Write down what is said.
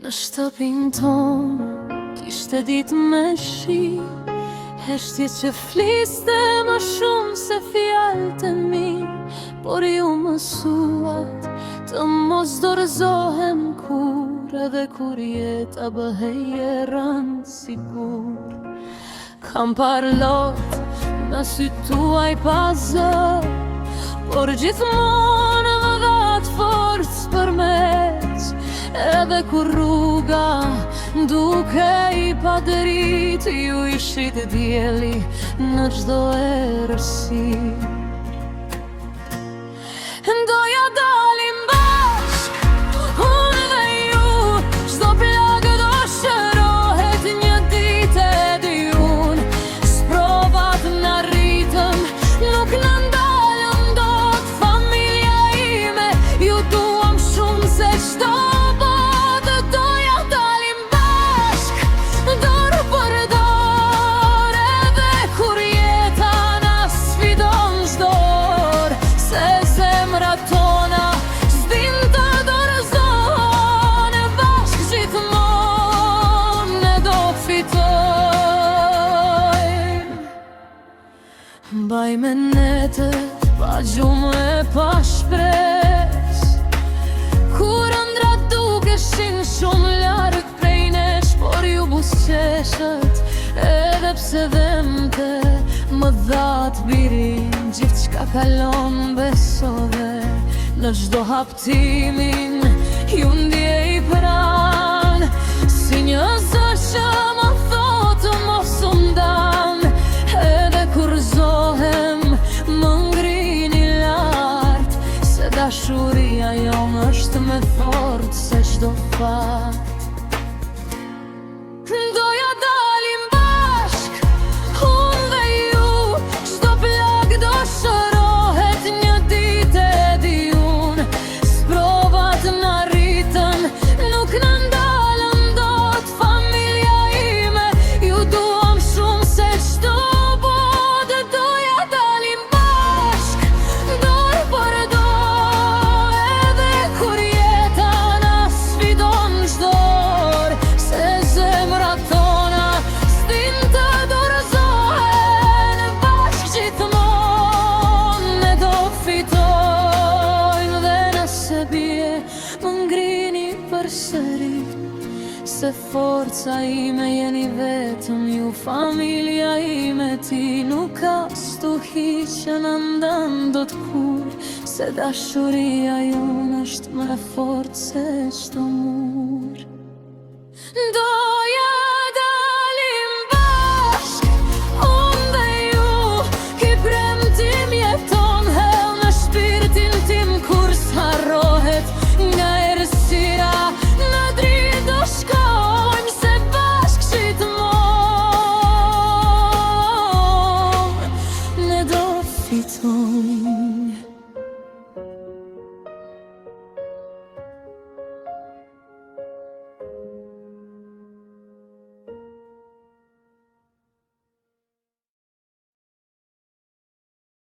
Në shtëpin tonë kishte ditë me shi, heshtje që fliste më shumë se fjalët e mi. Por ju mësuat të mos dorëzohem kur, edhe kur jeta bëhej e rënë sigur. Kam parlot në sy tuaj pa zë, por gjithmonë më dhat forcë për mes. Edhe kur rruga duke i pa dritë, ju ishit dielli në çdo errësi. Doja dalim bashk, unë dhe ju, çdo plagë do shërohet një ditë e di unë. Sprovat na rritëm, nuk na ndalën dot. Familja ime, ju duam shumë se çdo botë. Doja dalim bashk, dorë për dorë, edhe kur jeta na sfidon çdo orë. Se zemrat tona s'din të dorëzohen, bashk gjithmonë ne do fitojmë. Mbaj me netët pa gjumë e pa shpresë, kur ëndrat dukeshin shumë larg prej nesh. Por ju buzëqeshët, edhe pse dhemte më dhat birin, gjithçka kalon besove. Në çdo haptimin ju ndjej pranë, si një zë që më thotë mos u ndan. Edhe kur zohem më ngrini lart, se dashuria jonë është me fortë se çdo fat. Doja dalim bashk, unë dhe ju, çdo plagë do shërohet një ditë e di unë. Sprovat na rritën, nuk na ndalën dot. Familja ime, ju duam shumë se çdo botë. Doja dalim bashk, dorë për dorë, edhe kur jeta na sfidon çdo orë. Se zemrat tona s'din të dorëzohen, bashk gjithmonë ne do fitojmë. Dhe nëse bie më ngrini përsëri, se forca ime jeni vetëm ju. Familja ime, ti nuk ka stuhi që në ndan dot kur, se dashuria jonë është më fortë se çdo mur.